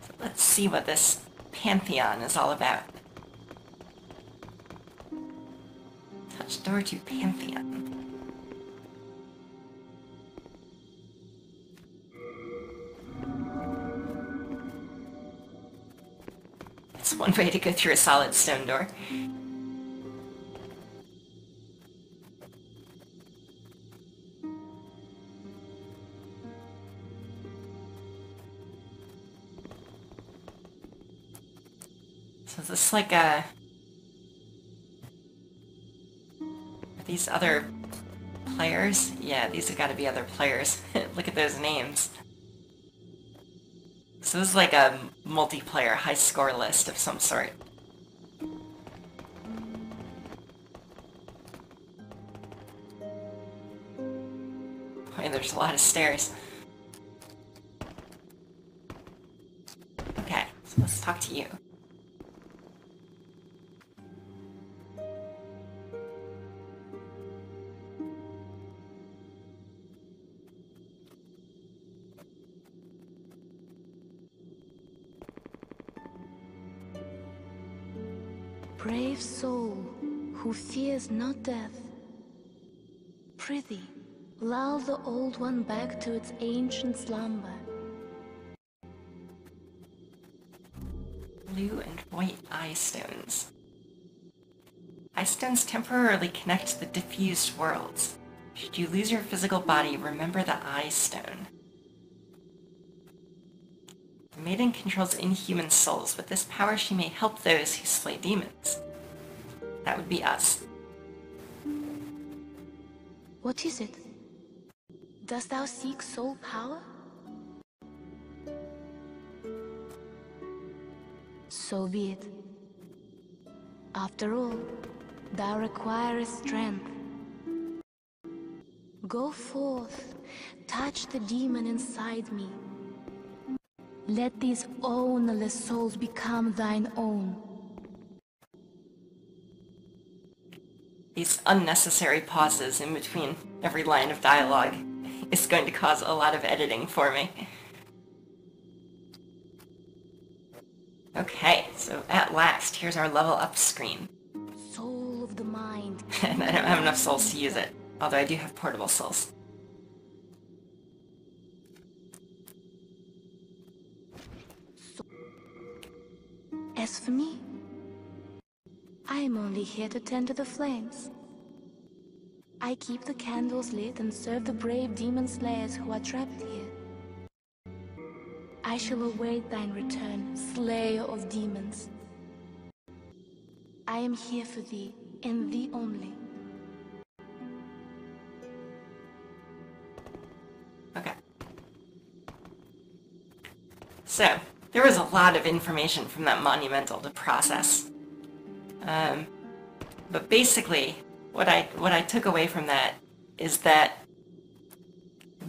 So let's see what this pantheon is all about. Touch door to pantheon. That's one way to go through a solid stone door. So is this like a... Are these other players? Yeah, these have got to be other players. Look at those names. So this is like a multiplayer high score list of some sort. Boy, there's a lot of stairs. Okay, so let's talk to you. Brave soul, who fears not death, prithee, lull the old one back to its ancient slumber. Blue and white eye stones. Eye stones temporarily connect the diffused worlds. Should you lose your physical body, remember the eye stone. The maiden controls inhuman souls. With this power, she may help those who slay demons. That would be us. What is it? Dost thou seek soul power? So be it. After all, thou requirest strength. Go forth, touch the demon inside me. Let these ownerless souls become thine own. These unnecessary pauses in between every line of dialogue is going to cause a lot of editing for me. Okay, so at last, here's our level up screen. Soul of the mind. And I don't have enough souls to use it, although I do have portable souls. As for me, I am only here to tend to the flames. I keep the candles lit and serve the brave demon slayers who are trapped here. I shall await thine return, slayer of demons. I am here for thee, and thee only. Okay. So, there was a lot of information from that monumental to process. But basically, what I took away from that is that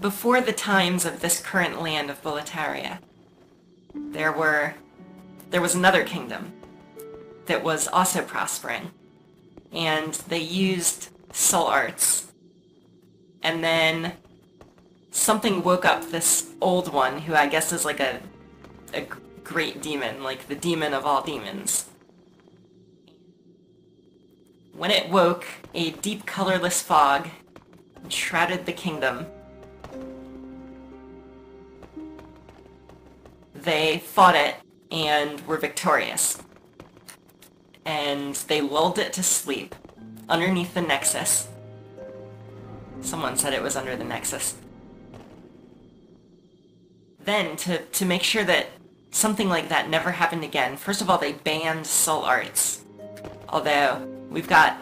before the times of this current land of Boletaria, there was another kingdom that was also prospering, and they used soul arts, and then something woke up this old one, who I guess is like a great demon, like the demon of all demons. When it woke, a deep colorless fog shrouded the kingdom. They fought it and were victorious. And they lulled it to sleep underneath the nexus. Someone said it was under the nexus. Then, to make sure that something like that never happened again, first of all, they banned soul arts. Although, we've got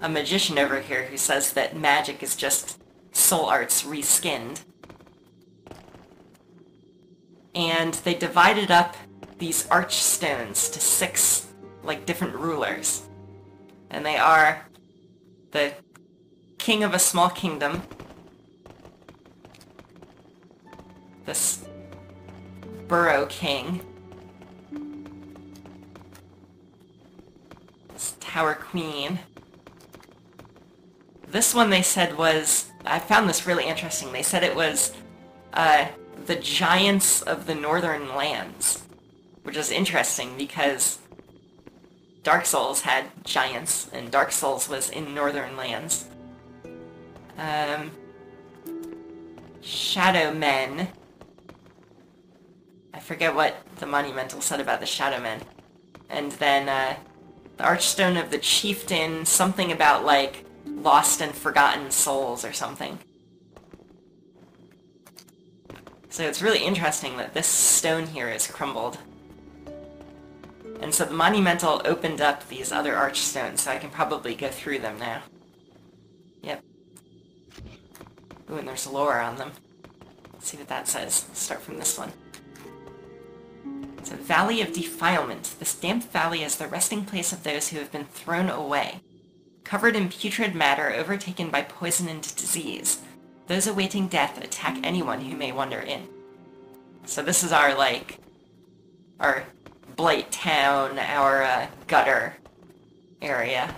a magician over here who says that magic is just soul arts reskinned. And they divided up these archstones to 6, like, different rulers. And they are the king of a small kingdom, this burrow king, this tower queen. This one they said was, I found this really interesting, they said it was the giants of the northern lands. Which is interesting because Dark Souls had giants, and Dark Souls was in northern lands. Shadow Men. I forget what the Monumental said about the Shadow Men. And then, the Archstone of the Chieftain, something about, like, lost and forgotten souls or something. So it's really interesting that this stone here is crumbled. And so the Monumental opened up these other archstones, so I can probably go through them now. Yep. Ooh, and there's lore on them. Let's see what that says. Let's start from this one. It's a Valley of Defilement. This damp valley is the resting place of those who have been thrown away. Covered in putrid matter overtaken by poison and disease, those awaiting death attack anyone who may wander in. So this is our, like, our Blight Town, our gutter area.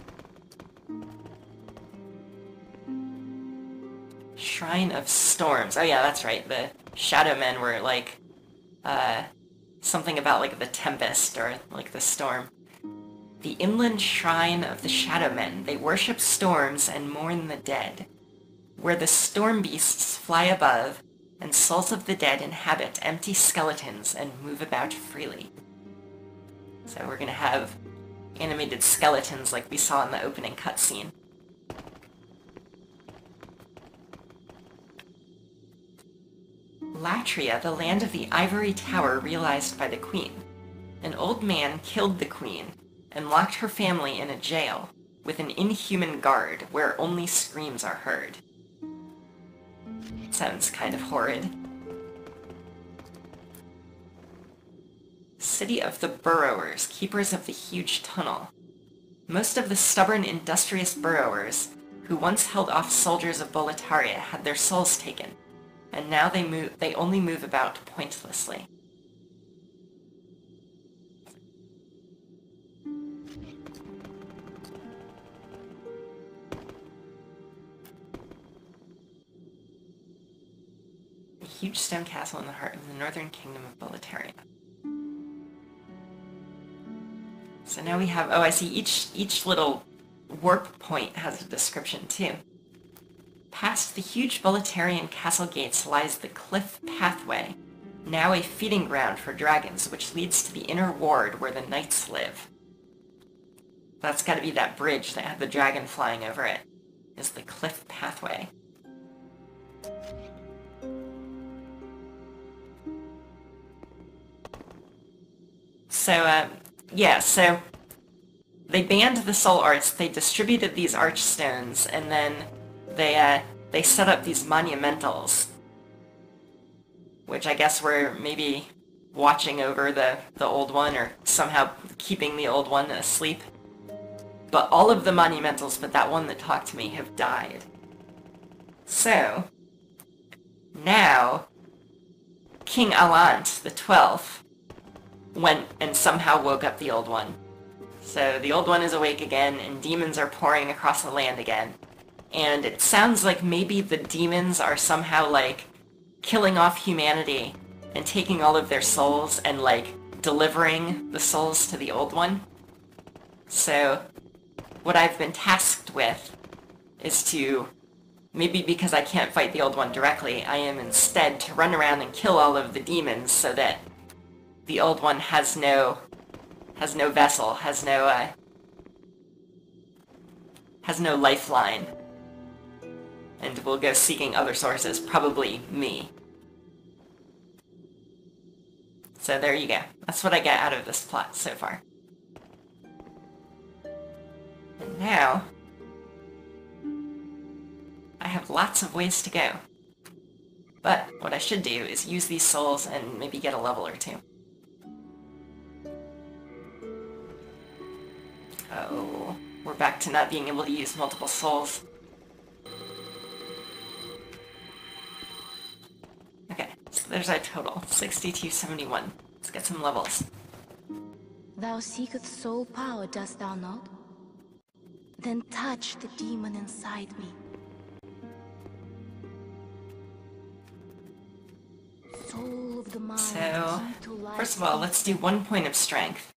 Shrine of Storms. Oh yeah, that's right. The Shadow Men were like, something about like the Tempest or like the Storm. The Inland Shrine of the Shadow Men. They worship storms and mourn the dead. Where the storm beasts fly above, and souls of the dead inhabit empty skeletons and move about freely. So we're gonna have animated skeletons like we saw in the opening cutscene. Latria, the land of the ivory tower realized by the queen. An old man killed the queen and locked her family in a jail with an inhuman guard where only screams are heard. Sounds kind of horrid. City of the Burrowers, keepers of the huge tunnel. Most of the stubborn, industrious burrowers, who once held off soldiers of Boletaria, had their souls taken, and now they only move about pointlessly. A huge stone castle in the heart of the northern kingdom of Boletaria. So now we have, oh, I see each little warp point has a description too. Past the huge Boletarian castle gates lies the cliff pathway, now a feeding ground for dragons, which leads to the inner ward where the knights live. That's gotta be that bridge that had the dragon flying over it, is the cliff pathway. So, yeah, so they banned the soul arts, they distributed these archstones, and then they set up these monumentals, which I guess were maybe watching over the old one, or somehow keeping the old one asleep. But all of the monumentals but that one that talked to me have died. So, now, King Alant, the 12th, went and somehow woke up the old one. So the old one is awake again, and demons are pouring across the land again. And it sounds like maybe the demons are somehow, like, killing off humanity and taking all of their souls and, like, delivering the souls to the old one. So what I've been tasked with is to, maybe because I can't fight the old one directly, I am instead to run around and kill all of the demons so that the old one has no vessel, has no lifeline, and will go seeking other sources, probably me. So there you go. That's what I get out of this plot so far. And now, I have lots of ways to go. But what I should do is use these souls and maybe get a level or two. Oh, we're back to not being able to use multiple souls. Okay, so there's our total, 6271. Let's get some levels. Thou seekest soul power, dost thou not? Then touch the demon inside me. Soul of the mind, So, key to life's first of all, let's do 1 point of strength.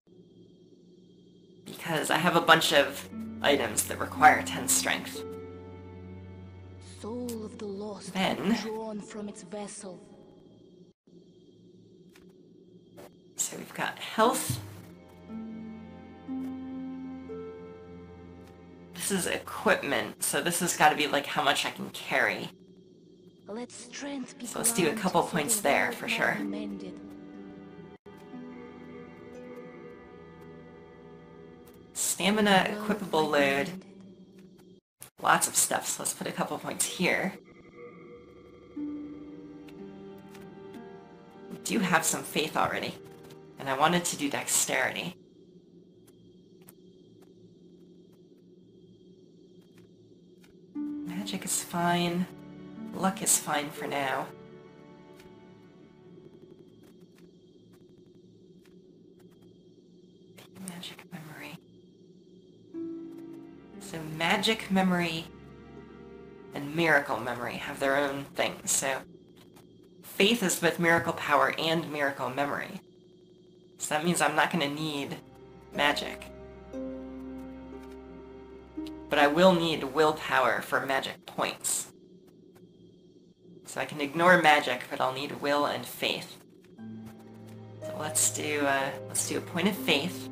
Because I have a bunch of items that require 10 strength. soul of the lost, Then, drawn from its vessel. so we've got health. This is equipment, so this has got to be like how much I can carry. Let strength be So let's do a granted couple so points the there world for might sure. be mended. Stamina, The world equipable might be load, mended. lots of stuff, so let's put a couple points here. I do have some faith already, and I wanted to do dexterity. Magic is fine. Luck is fine for now. Magic memory. So magic memory and miracle memory have their own things. So faith is both miracle power and miracle memory. So that means I'm not going to need magic. But I will need willpower for magic points. So I can ignore magic, but I'll need will and faith. So let's do a point of faith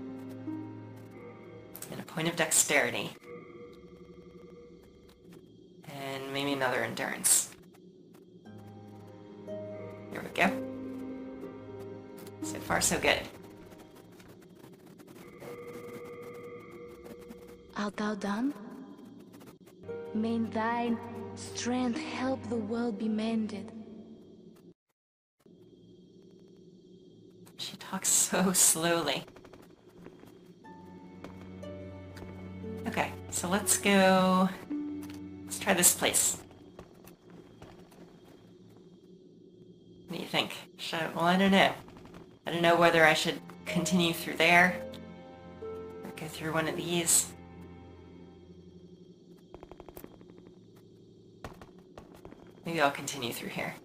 and a point of dexterity, and maybe another endurance. There we go. So far, so good. Art thou done? May thine strength help the world be mended. She talks so slowly. Okay, so let's go... Let's try this place. What do you think? Well, I don't know. I don't know whether I should continue through there or go through one of these. Maybe I'll continue through here.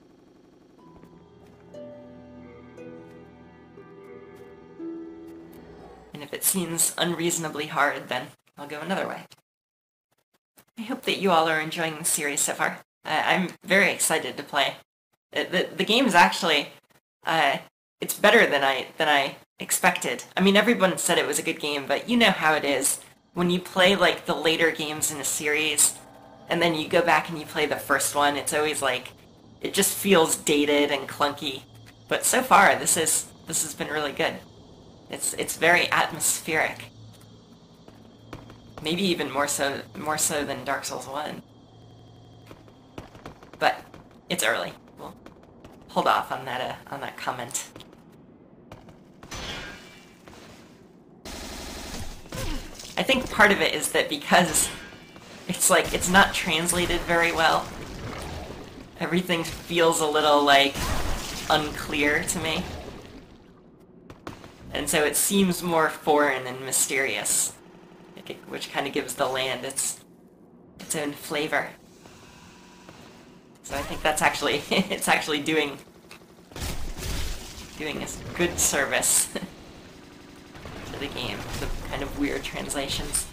And if it seems unreasonably hard, then I'll go another way. I hope that you all are enjoying the series so far. I'm very excited to play. The game is actually, it's better than I expected. I mean, everyone said it was a good game, but you know how it is. When you play, like, the later games in a series, and then you go back and you play the first one, it's always like, it just feels dated and clunky. But so far, this has been really good. It's very atmospheric. Maybe even more so than Dark Souls 1. But it's early. We'll hold off on that comment. I think part of it is that because it's not translated very well. Everything feels a little, like, unclear to me. And so it seems more foreign and mysterious, which kind of gives the land its own flavor. So I think that's actually, it's actually doing a good service to the game, the kind of weird translations.